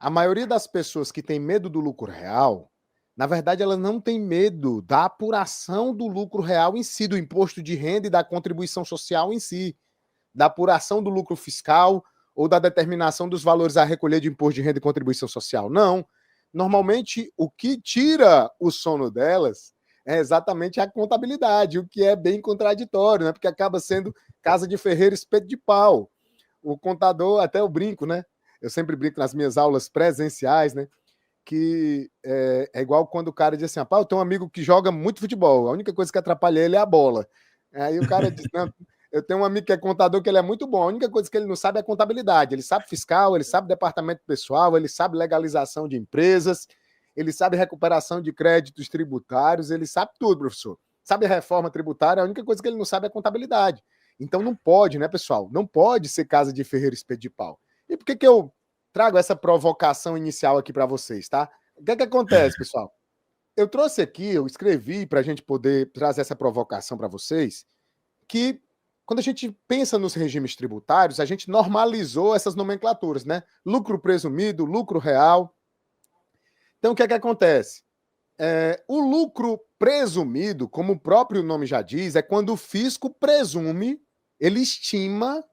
A maioria das pessoas que tem medo do lucro real, na verdade, elas não têm medo da apuração do lucro real em si, do imposto de renda e da contribuição social em si, da apuração do lucro fiscal ou da determinação dos valores a recolher de imposto de renda e contribuição social. Não. Normalmente, o que tira o sono delas é exatamente a contabilidade, o que é bem contraditório, né? Porque acaba sendo casa de ferreiro, espeto de pau. O contador, até eu brinco, né? Eu sempre brinco nas minhas aulas presenciais, né? Que é igual quando o cara diz assim: "Pá, eu tenho um amigo que joga muito futebol, a única coisa que atrapalha ele é a bola". Aí o cara diz: "Não, eu tenho um amigo que é contador, que ele é muito bom, a única coisa que ele não sabe é contabilidade. Ele sabe fiscal, ele sabe departamento pessoal, ele sabe legalização de empresas, ele sabe recuperação de créditos tributários, ele sabe tudo, professor. Sabe a reforma tributária, a única coisa que ele não sabe é contabilidade". Então não pode, né, pessoal? Não pode ser casa de ferreiro espeto de pau. E por que eu trago essa provocação inicial aqui para vocês, tá? O que é que acontece, pessoal? Eu trouxe aqui, eu escrevi para a gente poder trazer essa provocação para vocês, que quando a gente pensa nos regimes tributários, a gente normalizou essas nomenclaturas, né? Lucro presumido, lucro real. Então, o que é que acontece? O lucro presumido, como o próprio nome já diz, é quando o fisco presume, ele estima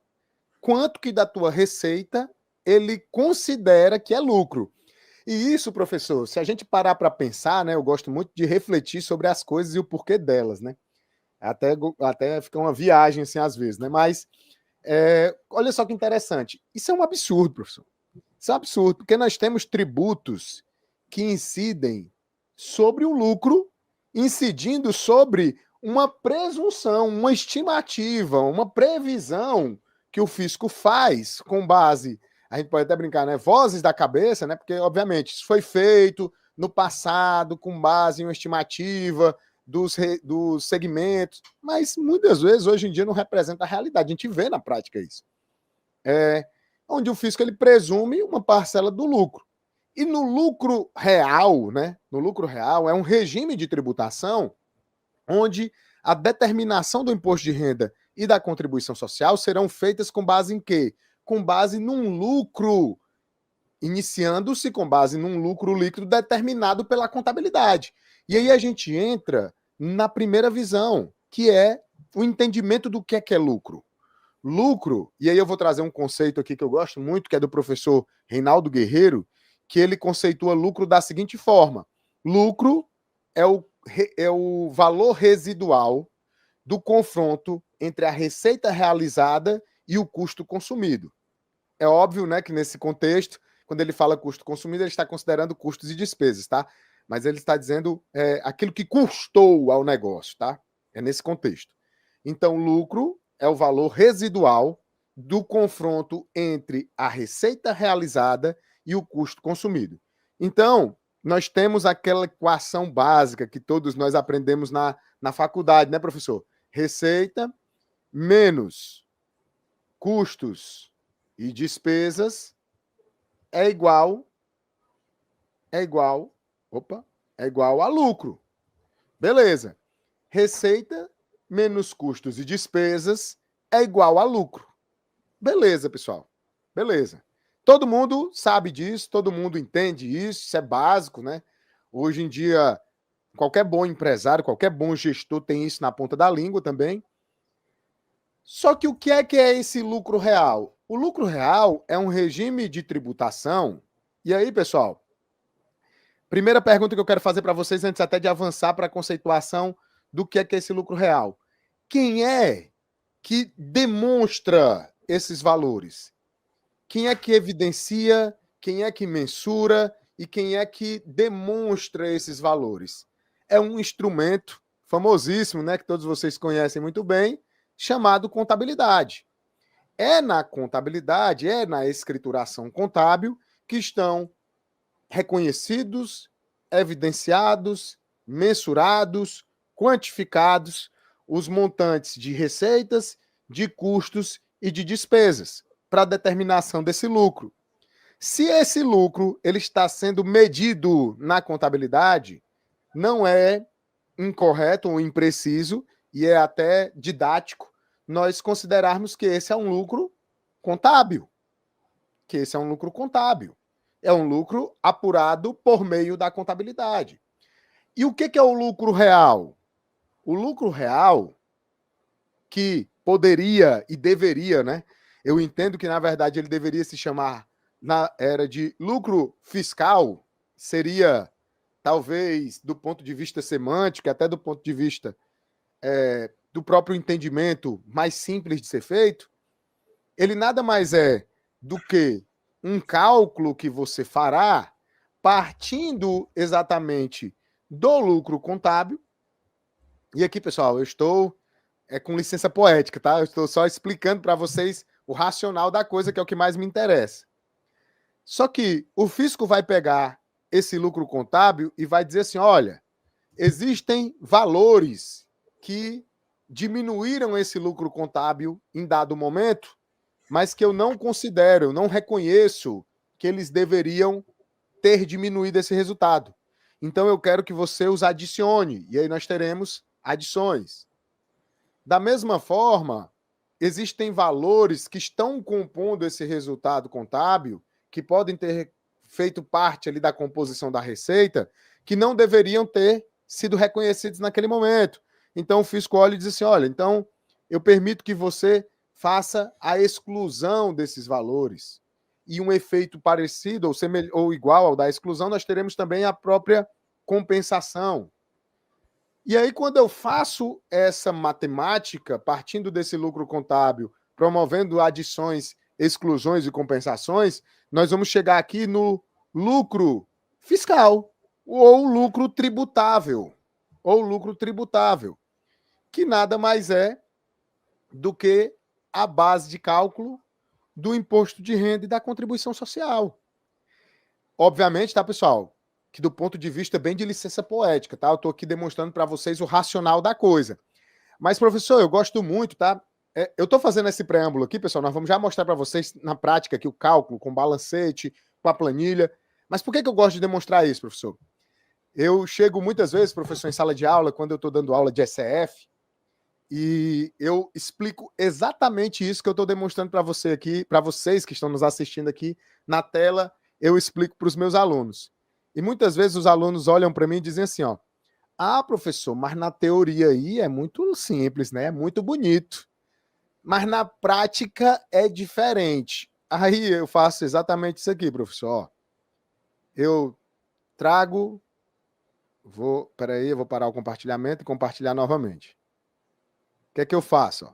quanto que da tua receita ele considera que é lucro. E isso, professor, se a gente parar para pensar, né, eu gosto muito de refletir sobre as coisas e o porquê delas, né? Até fica uma viagem assim às vezes, né? Mas olha só que interessante. Isso é um absurdo, professor. Isso é um absurdo, porque nós temos tributos que incidem sobre o lucro, incidindo sobre uma presunção, uma estimativa, uma previsão que o fisco faz com base, a gente pode até brincar, né? Vozes da cabeça, né? Porque, obviamente, isso foi feito no passado com base em uma estimativa dos segmentos, mas muitas vezes, hoje em dia, não representa a realidade. A gente vê na prática isso. Onde o fisco ele presume uma parcela do lucro. E no lucro real, né? No lucro real é um regime de tributação onde a determinação do imposto de renda e da contribuição social serão feitas com base em quê? Com base num lucro, iniciando-se com base num lucro líquido determinado pela contabilidade. E aí a gente entra na primeira visão, que é o entendimento do que é lucro. Lucro, e aí eu vou trazer um conceito aqui que eu gosto muito, que é do professor Reinaldo Guerreiro, que ele conceitua lucro da seguinte forma: lucro é o valor residual do confronto entre a receita realizada e o custo consumido. É óbvio, né, que nesse contexto, quando ele fala custo consumido, ele está considerando custos e despesas, tá? Mas ele está dizendo aquilo que custou ao negócio, tá? É nesse contexto. Então, lucro é o valor residual do confronto entre a receita realizada e o custo consumido. Então, nós temos aquela equação básica que todos nós aprendemos na faculdade, né, professor? Receita menos custos e despesas é igual é igual, opa, é igual a lucro. Beleza. Receita menos custos e despesas é igual a lucro. Beleza, pessoal. Beleza. Todo mundo sabe disso, todo mundo entende isso é básico, né? Hoje em dia, qualquer bom empresário, qualquer bom gestor tem isso na ponta da língua também. Só que o que é esse lucro real? O lucro real é um regime de tributação. E aí, pessoal, primeira pergunta que eu quero fazer para vocês, antes até de avançar para a conceituação do que é esse lucro real. Quem é que demonstra esses valores? Quem é que evidencia, quem é que mensura e quem é que demonstra esses valores? É um instrumento famosíssimo, né, que todos vocês conhecem muito bem, chamado contabilidade. É na contabilidade, é na escrituração contábil que estão reconhecidos, evidenciados, mensurados, quantificados os montantes de receitas, de custos e de despesas para a determinação desse lucro. Se esse lucro ele está sendo medido na contabilidade, não é incorreto ou impreciso e é até didático nós considerarmos que esse é um lucro contábil, que esse é um lucro contábil. É um lucro apurado por meio da contabilidade. E o que é o lucro real? O lucro real, que poderia e deveria, né? Eu entendo que, na verdade, ele deveria se chamar, na era de lucro fiscal, seria, talvez, do ponto de vista semântico, até do ponto de vista do próprio entendimento mais simples de ser feito, ele nada mais é do que um cálculo que você fará partindo exatamente do lucro contábil. E aqui, pessoal, eu estou com licença poética, tá? Eu estou só explicando para vocês o racional da coisa, que é o que mais me interessa. Só que o fisco vai pegar esse lucro contábil e vai dizer assim, olha, existem valores que diminuíram esse lucro contábil em dado momento, mas que eu não considero, eu não reconheço que eles deveriam ter diminuído esse resultado. Então eu quero que você os adicione, e aí nós teremos adições. Da mesma forma, existem valores que estão compondo esse resultado contábil, que podem ter feito parte ali da composição da receita, que não deveriam ter sido reconhecidos naquele momento. Então o fisco olha e diz assim, olha, então eu permito que você faça a exclusão desses valores. E um efeito parecido ou igual ao da exclusão, nós teremos também a própria compensação. E aí, quando eu faço essa matemática, partindo desse lucro contábil, promovendo adições, exclusões e compensações, nós vamos chegar aqui no lucro fiscal, ou lucro tributável, que nada mais é do que a base de cálculo do imposto de renda e da contribuição social. Obviamente, tá, pessoal, que do ponto de vista bem de licença poética, tá? Eu estou aqui demonstrando para vocês o racional da coisa. Mas, professor, eu gosto muito, tá? Eu estou fazendo esse preâmbulo aqui, pessoal, nós vamos já mostrar para vocês na prática aqui o cálculo com balancete, com a planilha. Mas por que eu gosto de demonstrar isso, professor? Eu chego muitas vezes, professor, em sala de aula, quando eu estou dando aula de ECF, e eu explico exatamente isso que eu estou demonstrando para você aqui, para vocês que estão nos assistindo aqui na tela, eu explico para os meus alunos. E muitas vezes os alunos olham para mim e dizem assim, ó, ah, professor, mas na teoria aí é muito simples, né? É muito bonito. Mas na prática é diferente. Aí eu faço exatamente isso aqui, professor. Ó, eu trago, peraí, eu vou parar o compartilhamento e compartilhar novamente. O que é que eu faço? Ó?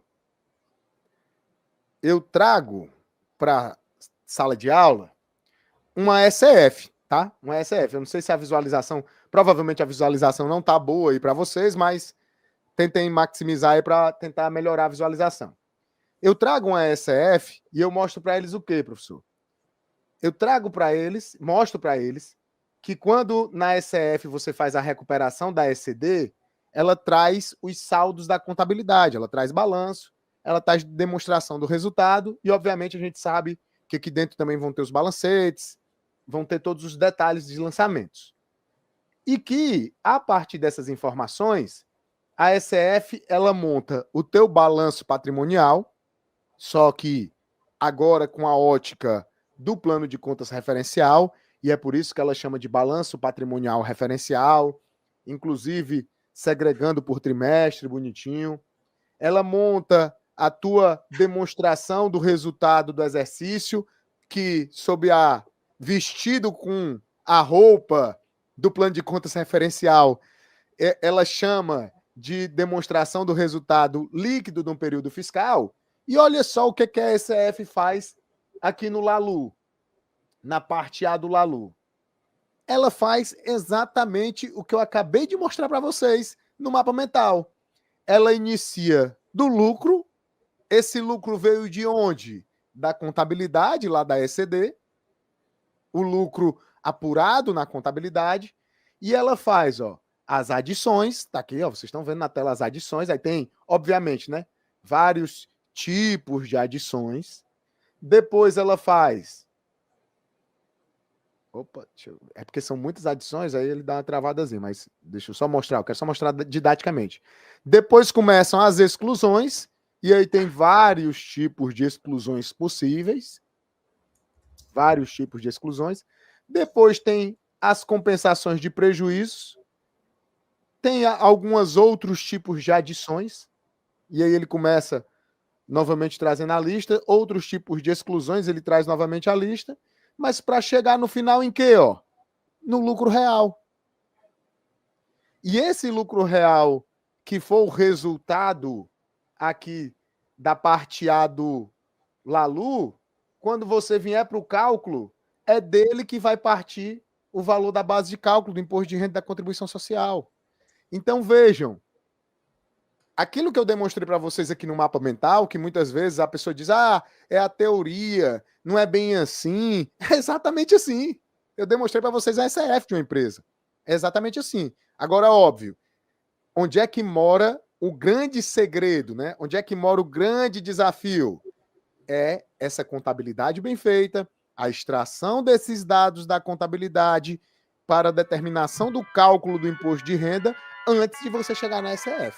Eu trago para sala de aula uma ECF, tá? Uma ECF. Eu não sei se a visualização, provavelmente a visualização não tá boa aí para vocês, mas tentem maximizar aí para tentar melhorar a visualização. Eu trago uma ECF e eu mostro para eles o quê, professor? Eu trago para eles, mostro para eles que quando na ECF você faz a recuperação da ECD, ela traz os saldos da contabilidade, ela traz balanço, ela traz demonstração do resultado e, obviamente, a gente sabe que aqui dentro também vão ter os balancetes, vão ter todos os detalhes de lançamentos. E que, a partir dessas informações, a ECF, ela monta o teu balanço patrimonial, só que agora com a ótica do plano de contas referencial, e é por isso que ela chama de balanço patrimonial referencial, inclusive segregando por trimestre, bonitinho. Ela monta a tua demonstração do resultado do exercício, que sob a vestido com a roupa do plano de contas referencial, ela chama de demonstração do resultado líquido de um período fiscal. E olha só o que a ECF faz aqui no LALU, na parte A do LALU. Ela faz exatamente o que eu acabei de mostrar para vocês no mapa mental. Ela inicia do lucro. Esse lucro veio de onde? Da contabilidade, lá da ECD. O lucro apurado na contabilidade. E ela faz, ó, as adições. Tá aqui, ó, vocês estão vendo na tela as adições. Aí tem, obviamente, né, vários tipos de adições. Depois ela faz... Opa, é porque são muitas adições, aí ele dá uma travadazinha, mas deixa eu só mostrar, eu quero só mostrar didaticamente. Depois começam as exclusões, e aí tem vários tipos de exclusões possíveis. Vários tipos de exclusões. Depois tem as compensações de prejuízos, tem alguns outros tipos de adições, e aí ele começa novamente trazendo a lista, outros tipos de exclusões ele traz novamente a lista, mas para chegar no final em quê, ó? No lucro real. E esse lucro real, que for o resultado aqui da parte A do Lalu, quando você vier para o cálculo, é dele que vai partir o valor da base de cálculo do imposto de renda da contribuição social. Então, vejam, aquilo que eu demonstrei para vocês aqui no mapa mental, que muitas vezes a pessoa diz, é a teoria, não é bem assim. É exatamente assim. Eu demonstrei para vocês a SRF de uma empresa. É exatamente assim. Agora, óbvio, onde é que mora o grande segredo, né? Onde é que mora o grande desafio? É essa contabilidade bem feita, a extração desses dados da contabilidade para a determinação do cálculo do imposto de renda antes de você chegar na SF.